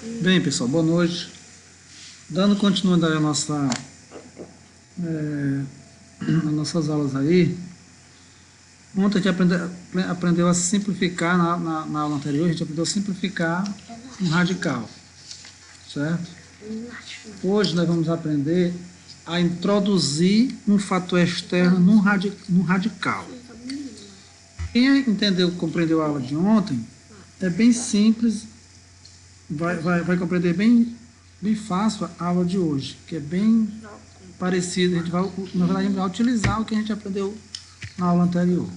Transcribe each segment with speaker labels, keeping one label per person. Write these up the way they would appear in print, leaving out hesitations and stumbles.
Speaker 1: Bem, pessoal, boa noite. Dando continuidade às nossas aulas aí, ontem a gente aprendeu a simplificar, na aula anterior, a gente aprendeu a simplificar um radical, certo? Hoje nós vamos aprender a introduzir um fator externo num radical. Quem entendeu, compreendeu a aula de ontem, é bem simples, vai compreender bem fácil a aula de hoje, que é bem parecido. A gente vai utilizar o que a gente aprendeu na aula anterior,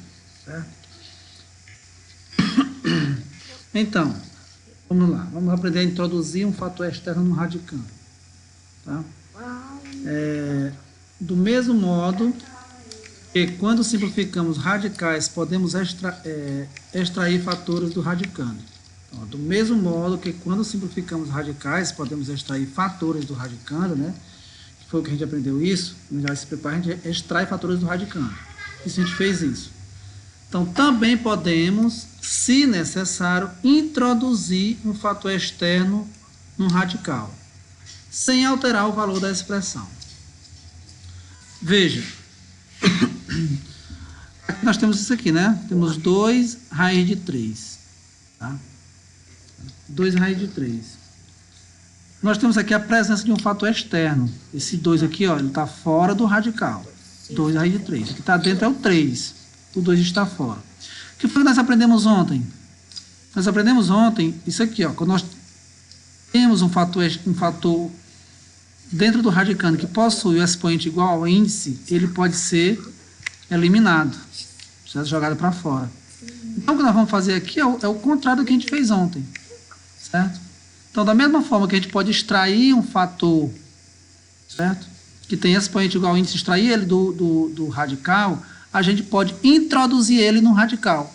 Speaker 1: certo? Então, vamos lá, vamos aprender a introduzir um fator externo no radicando, tá? Do mesmo modo que quando simplificamos radicais podemos extrair fatores do radicando. Então, do mesmo modo que quando simplificamos radicais podemos extrair fatores do radicando, né? Foi o que a gente aprendeu isso, já se prepara, a gente extrai fatores do radicando. Isso a gente fez isso. Então, também podemos, se necessário, introduzir um fator externo no radical, sem alterar o valor da expressão. Veja, aqui nós temos isso aqui, né? Temos 2 raiz de 3. Tá? 2 raiz de 3. Nós temos aqui a presença de um fator externo. Esse 2 aqui, ó, ele está fora do radical. 2 raiz de 3. O que está dentro é o 3. O 2 está fora. O que foi que nós aprendemos ontem? Nós aprendemos ontem isso aqui, ó. Quando nós temos um fator dentro do radicando que possui o expoente igual ao índice, ele pode ser eliminado, certo? Jogado para fora. Então, o que nós vamos fazer aqui é o contrário do que a gente fez ontem, certo? Então, da mesma forma que a gente pode extrair um fator, certo? Que tem expoente igual ao índice, extrair ele do radical, a gente pode introduzir ele no radical,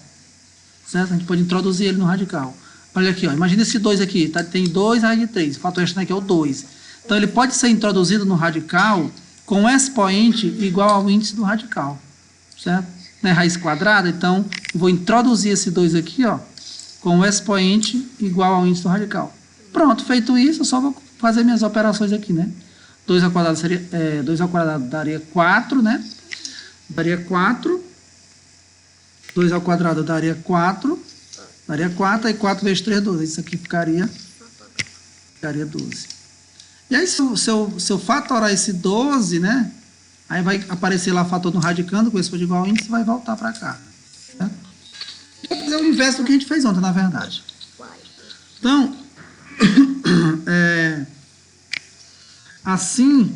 Speaker 1: certo? A gente pode introduzir ele no radical. Olha aqui, ó, imagina esse 2 aqui, tá? Tem 2 raiz de 3, o fator externo aqui é o 2. Então, ele pode ser introduzido no radical com expoente igual ao índice do radical, certo? Não é raiz quadrada, então, vou introduzir esse 2 aqui, ó, com o expoente igual ao índice do radical. Pronto, feito isso, eu só vou fazer minhas operações aqui, né? 2 ao quadrado seria, 2 ao quadrado daria 4, né? Daria 4. 2 ao quadrado daria 4. Daria 4, aí 4 vezes 3 é 12. Isso aqui ficaria 12. E aí, se eu fatorar esse 12, né? Aí vai aparecer lá o fator no radicando, com esse for igual ao índice, vai voltar para cá. Né? Vou fazer o inverso do que a gente fez ontem, na verdade. Então, assim,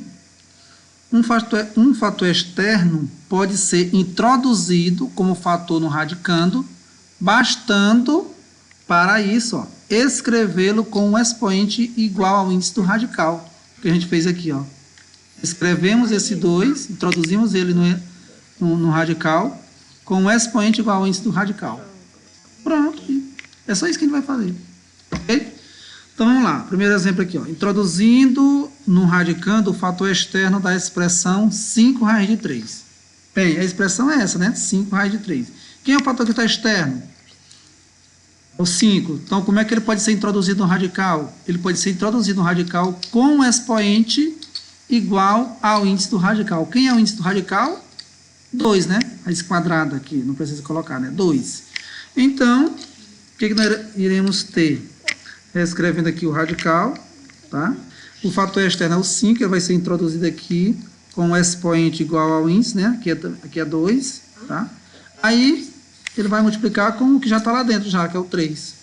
Speaker 1: um fator externo pode ser introduzido como fator no radicando, bastando para isso, ó, escrevê-lo com um expoente igual ao índice do radical, que a gente fez aqui, ó. Escrevemos esse 2, introduzimos ele no radical, com um expoente igual ao índice do radical. Pronto, é só isso que a gente vai fazer. Ok? Então, vamos lá. Primeiro exemplo aqui, ó. Introduzindo no radicando o fator externo da expressão 5 raiz de 3. Bem, a expressão é essa, né? 5 raiz de 3. Quem é o fator que está externo? O 5. Então, como é que ele pode ser introduzido no radical? Ele pode ser introduzido no radical com um expoente igual ao índice do radical. Quem é o índice do radical? 2, né? Raiz quadrada aqui, não precisa colocar, né? 2. Então, o que nós iremos ter? Reescrevendo aqui o radical, tá? O fator externo é o 5, ele vai ser introduzido aqui com um expoente igual ao índice, né? Aqui é 2, tá? Aí, ele vai multiplicar com o que já está lá dentro, já, que é o 3.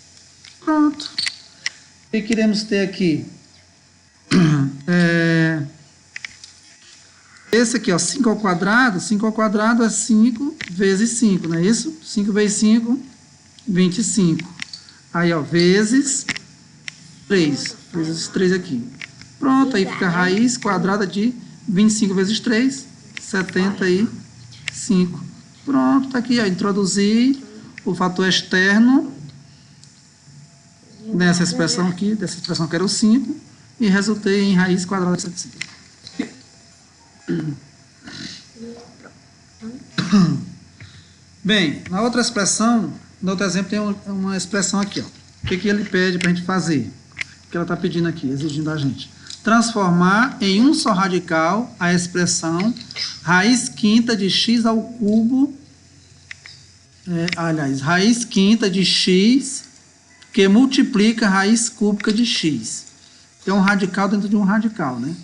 Speaker 1: Pronto. O que queremos ter aqui? Esse aqui, ó, 5 ao quadrado é 5 vezes 5, não é isso? 5 vezes 5, 25. Aí, ó, vezes 3. Vezes 3 aqui. Pronto, aí fica a raiz quadrada de 25 vezes 3, 75. Pronto, está aqui, ó, introduzir o fator externo nessa expressão aqui, dessa expressão que era o 5, e resultei em raiz quadrada de 75. Bem, na outra expressão, no outro exemplo tem uma expressão aqui, ó. O que ele pede para a gente fazer? que ela está pedindo aqui, exigindo da gente. Transformar em um só radical a expressão raiz quinta de x ao cubo, raiz quinta de x que multiplica a raiz cúbica de x. É um radical dentro de um radical, né?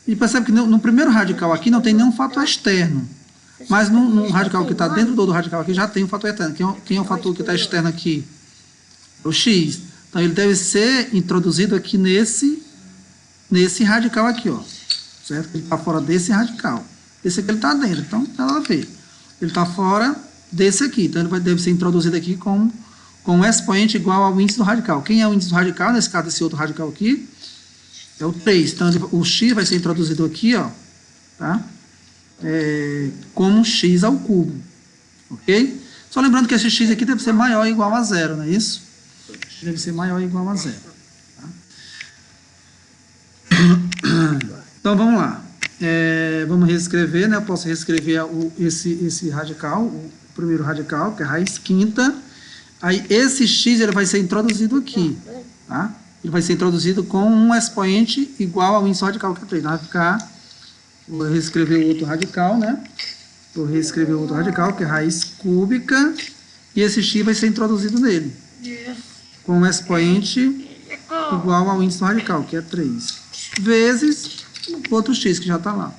Speaker 1: E percebe que no primeiro radical aqui não tem nenhum fator externo. Mas no radical que está dentro do radical aqui já tem um fator externo. Quem é o fator que está externo aqui? O x. Então ele deve ser introduzido aqui nesse radical aqui, ó. Certo? Ele está fora desse radical. Esse aqui ele está dentro, então não tem nada a ver. Ele está fora desse aqui. Então ele deve ser introduzido aqui com um expoente igual ao índice do radical. Quem é o índice do radical? Nesse caso, esse outro radical aqui é o 3. Então o x vai ser introduzido aqui, ó. Tá? Como x ao cubo, ok? Só lembrando que esse x aqui deve ser maior ou igual a 0, não é isso? Deve ser maior ou igual a 0. Tá? Então vamos lá. Vamos reescrever, né? Eu posso reescrever esse radical, o primeiro radical, que é a raiz quinta. Aí esse x ele vai ser introduzido aqui, tá? Ele vai ser introduzido com um expoente igual ao índice radical que é 3. Vai ficar. Vou reescrever o outro radical, né? Vou reescrever o outro radical, que é raiz cúbica, e esse x vai ser introduzido nele, com um expoente igual ao índice do radical, que é 3, vezes o outro x, que já está lá.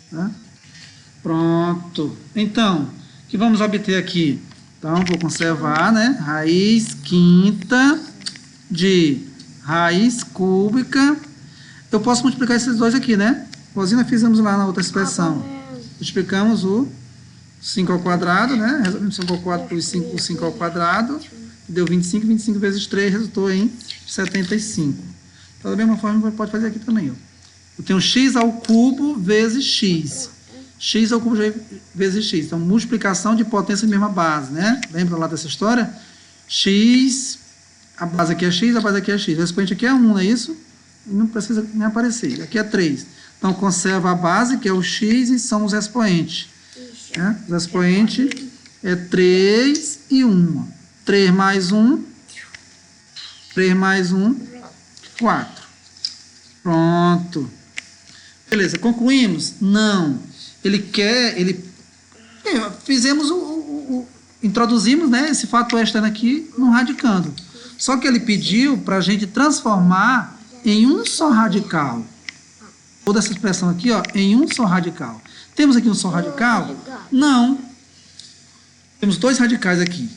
Speaker 1: Tá? Pronto. Então, o que vamos obter aqui? Então, vou conservar, né? Raiz quinta de raiz cúbica. Eu posso multiplicar esses dois aqui, né? Igualzinho nós fizemos lá na outra expressão. Multiplicamos o 5 ao quadrado, né? Resolvemos 5 ao quadrado por 5 ao quadrado. Deu 25. 25 vezes 3 resultou em 75. Então, da mesma forma, pode fazer aqui também. Ó. Eu tenho x ao cubo vezes x. X ao cubo vezes x. Então, multiplicação de potência de mesma base, né? Lembra lá dessa história? X, a base aqui é x, a base aqui é x. O expoente aqui é 1, não é isso? Não precisa nem aparecer. Aqui é 3. Então, conserva a base, que é o x, e são os expoentes. Né? Os expoentes é 3 e 1. 3 mais 1. 3 mais 1. 4. Pronto. Beleza, concluímos? Não. Fizemos introduzimos, né, esse fator externo aqui no radicando. Só que ele pediu para a gente transformar em um só radical. Toda essa expressão aqui, ó, em um só radical. Temos aqui um só radical? Não. Temos dois radicais aqui.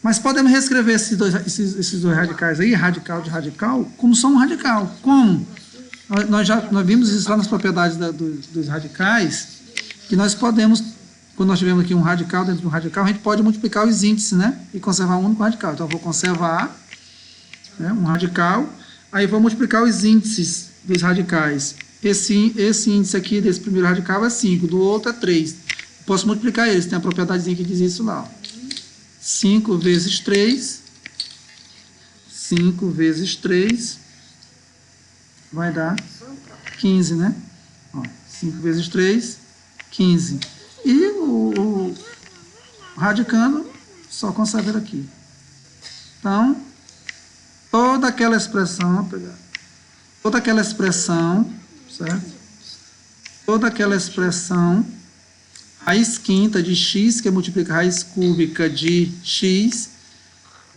Speaker 1: Mas podemos reescrever esses dois radicais aí, radical de radical, como só um radical. Como? Nós vimos isso lá nas propriedades dos radicais, que nós podemos, quando nós tivermos aqui um radical dentro de um radical, a gente pode multiplicar os índices, né? E conservar um único radical. Então, eu vou conservar, né, um radical, aí vou multiplicar os índices dos radicais. Esse índice aqui desse primeiro radical é 5, do outro é 3. Posso multiplicar eles, tem a propriedadezinha que diz isso lá. 5 vezes 3, 5 vezes 3, vai dar 15, né? Ó, 5 vezes 3, 15. E o radicando, só conserva ele aqui. Então, toda aquela expressão, certo? Toda aquela expressão, raiz quinta de x, que multiplica a raiz cúbica de x,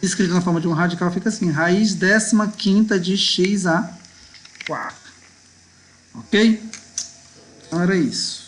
Speaker 1: escrito na forma de um radical, fica assim, raiz 15ª de x a 4. Ok? Então era isso.